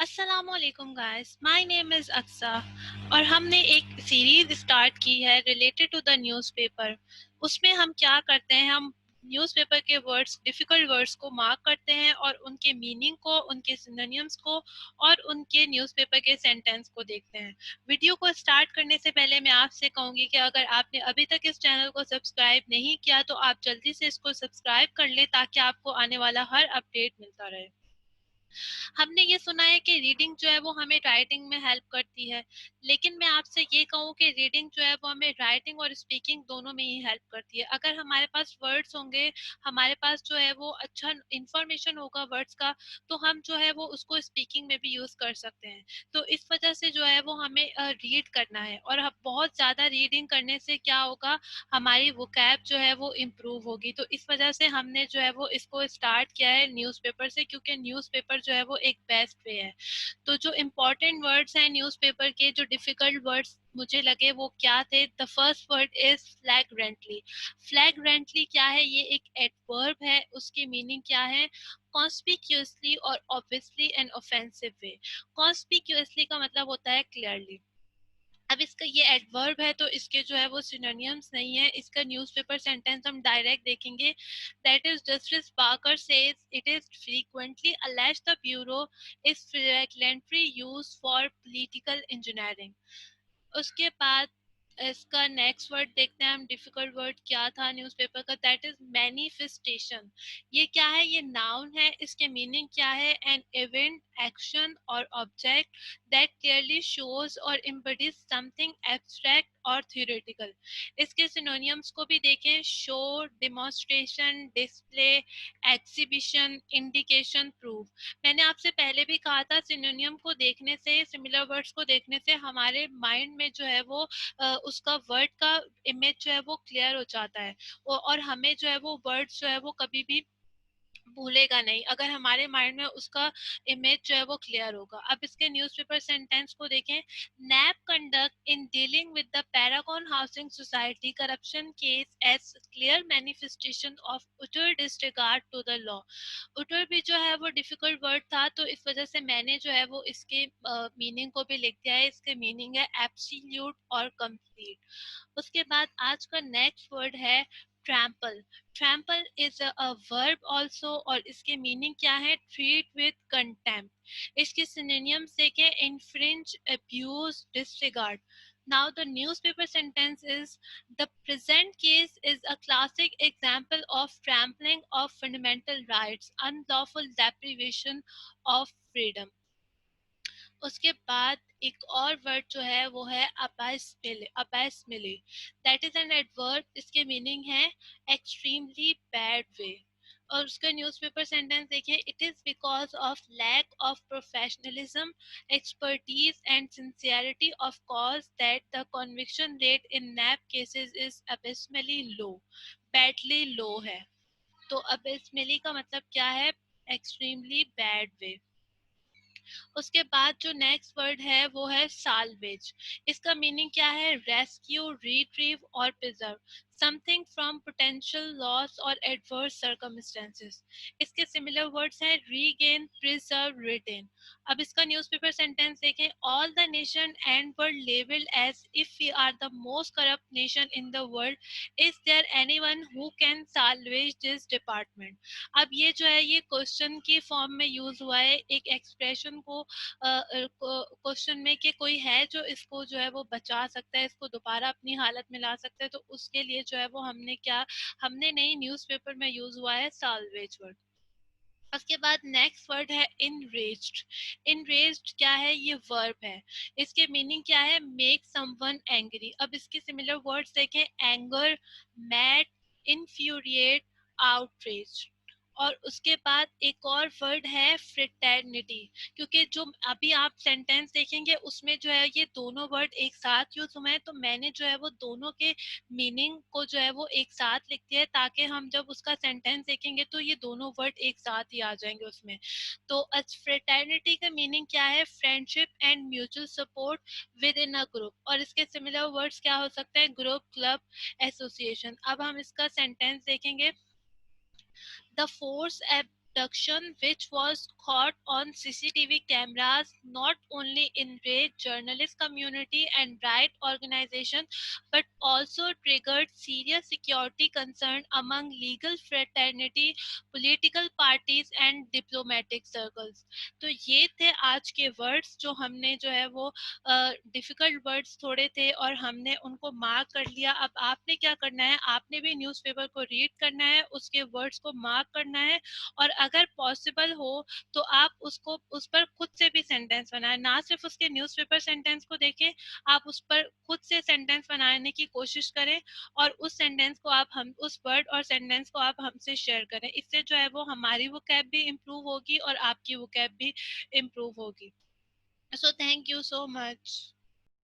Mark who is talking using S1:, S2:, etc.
S1: अस्सलामुअलैकुम guys, my name is Aqsa और हमने एक सीरीज स्टार्ट की है रिलेटेड टू द न्यूज़पेपर। उसमें हम क्या करते हैं, हम न्यूज़पेपर के वर्ड्स, डिफ़िकल्ट वर्ड्स को मार्क करते हैं और उनके मीनिंग को, उनके सिनोनिम्स को और उनके न्यूज़पेपर के सेंटेंस को देखते हैं। वीडियो को स्टार्ट करने से पहले मैं आपसे कहूँगी कि अगर आपने अभी तक इस चैनल को सब्सक्राइब नहीं किया तो आप जल्दी से इसको सब्सक्राइब कर लें ताकि आपको आने वाला हर अपडेट मिलता रहे। हमने ये सुना है कि रीडिंग जो है वो हमें राइटिंग में हेल्प करती है, लेकिन मैं आपसे ये कहूँ कि रीडिंग जो है वो हमें राइटिंग और स्पीकिंग दोनों में ही हेल्प करती है। अगर हमारे पास वर्ड्स होंगे, हमारे पास जो है वो अच्छा इंफॉर्मेशन होगा वर्ड्स का, तो हम जो है वो उसको स्पीकिंग में भी यूज़ कर सकते हैं। तो इस वजह से जो है वो हमें रीड करना है और बहुत ज़्यादा रीडिंग करने से क्या होगा, हमारी वोकैब जो है वो इम्प्रूव होगी। तो इस वजह से हमने जो है वो इसको स्टार्ट किया है न्यूज़पेपर से, क्योंकि न्यूज़पेपर जो है वो एक बेस्ट वे है। तो जो इम्पोर्टेंट वर्ड्स हैं न्यूज़पेपर के, जो डिफिकल्ट वर्ड्स मुझे लगे वो क्या थे, द फर्स्ट वर्ड इज फ्लैग्रेंटली। फ्लैग्रेंटली क्या है, ये एक एडवर्ब है। उसकी मीनिंग क्या है, कॉन्स्पिक्यूअसली और ऑब्वियसली एंड ऑफेंसिव वे। कॉन्स्पिक्यूअसली का मतलब होता है क्लियरली। अब इसका ये एडवर्ब है तो इसके जो है वो सिनोनिम्स नहीं है। इसका न्यूज़पेपर सेंटेंस हम डायरेक्ट देखेंगे। That is justice Parker says it is frequently alleged the bureau is frequently used for political engineering। उसके बाद इसका नेक्स्ट वर्ड देखते हैं हम, डिफिकल्ट वर्ड क्या था न्यूज़पेपर का, दैट इज मैनिफेस्टेशन। ये क्या है, ये नाउन है। इसके मीनिंग क्या है, एन इवेंट, एक्शन और ऑब्जेक्ट दैट क्लियरली शोज और एम्बडीज समथिंग एब्स्ट्रैक्ट और थ्योरेटिकल। इसके सिनोनियम्स को भी देखें, show, demonstration, display, exhibition, indication, proof. मैंने आपसे पहले भी कहा था, सिनोनियम को देखने से, सिमिलर वर्ड्स को देखने से हमारे माइंड में जो है वो उसका वर्ड का इमेज जो है वो क्लियर हो जाता है और हमें जो है वो वर्ड्स जो है वो कभी भी भूलेगा नहीं अगर हमारे माइंड में उसका इमेज जो है वो क्लियर होगा। अब इसके न्यूज़पेपर सेंटेंस को देखें। NAB conduct in dealing with the Paragon Housing Society corruption case as clear manifestation of utter disregard to the law. Utter भी जो है वो डिफिकल्ट वर्ड था, तो इस वजह से मैंने जो है वो इसके मीनिंग को भी लिख दिया है। इसके मीनिंग है एब्सोल्यूट और कंप्लीट। उसके बाद आज का नेक्स्ट वर्ड है trample. Trample is a verb also और इसके मीनिंग क्या है, ट्रीट विद कंटेम्प्ट। इसके सिनोनियम्स देखें, infringe, abuse, disregard. Now the newspaper sentence is, the present case is a classic example of trampling of fundamental rights, unlawful deprivation of freedom। उसके बाद एक और वर्ड जो है वो है abysmally. Abysmally that is an adverb. इसके meaning है एक्सट्रीमली बैड वे। और उसका न्यूज़पेपर सेंटेंस देखिए, it is because of lack of professionalism, expertise and sincerity of course that the conviction rate in NAB cases is abysmally low. Badly low है। तो अबिसमली का मतलब क्या है, एक्सट्रीमली बैड वे। उसके बाद जो नेक्स्ट वर्ड है वो है साल्वेज। इसका मीनिंग क्या है, रेस्क्यू, रिट्रीव और preserve something from potential loss और एडवर्स सर्कमस्टेंसेस। इसके सिमिलर वर्ड्स हैं रीगेन, प्रिजर्व, रिटेन। अब इसका न्यूज़पेपर सेंटेंस देखें। All the nation and world labelled as if we are the most corrupt nation in the world, is there anyone who can salvage this department. अब ये जो है ये question की form में यूज हुआ है, एक एक्सप्रेशन को क्वेश्चन में कि कोई है जो इसको जो है वो बचा सकता है, इसको दोबारा अपनी हालत में ला सकता है। तो उसके लिए जो है वो हमने नहीं, न्यूज़पेपर में यूज हुआ है साल्वेज वर्ड। उसके बाद नेक्स्ट वर्ड है इनरेज्ड। इनरेज्ड क्या है, ये वर्ब है। इसके मीनिंग क्या है, मेक समवन एंग्री। अब इसके सिमिलर वर्ड्स देखें, एंगर, मैड, इन्फ्यूरिएट, आउटरेज्ड। और उसके बाद एक और वर्ड है फ्रेटर्निटी। क्योंकि जो अभी आप सेंटेंस देखेंगे उसमें जो है ये दोनों वर्ड एक साथ यूज हुए हैं, तो मैंने जो है वो दोनों के मीनिंग को जो है वो एक साथ लिख दिया है ताकि हम जब उसका सेंटेंस देखेंगे तो ये दोनों वर्ड एक साथ ही आ जाएंगे उसमें। तो फ्रेटर्निटी का मीनिंग क्या है, friendship and mutual support with in a group. और इसके सिमिलर वर्ड्स क्या हो सकते हैं, ग्रुप, क्लब, एसोसिएशन। अब हम इसका सेंटेंस देखेंगे। The force abduction which was caught on CCTV cameras not only enraged journalist community and right organization but also triggered serious security concern among legal fraternity, political parties and diplomatic circles. तो ये थे आज के words जो हमने जो है वो डिफिकल्ट वर्ड्स थोड़े थे और हमने उनको मार्क कर लिया। अब आपने क्या करना है, आपने भी न्यूज़पेपर को रीड करना है, उसके वर्ड्स को मार्क करना है और अगर पॉसिबल हो तो आप उसको उस पर खुद से भी सेंटेंस बनाएं, ना सिर्फ उसके न्यूज़पेपर सेंटेंस को देखें, आप उस पर खुद से सेंटेंस बनाने की कोशिश करें और उस सेंटेंस को आप हम उस वर्ड और सेंटेंस को आप हमसे शेयर करें। इससे जो है वो हमारी वोकैब भी इम्प्रूव होगी और आपकी वोकैब भी इम्प्रूव होगी। So thank you so much.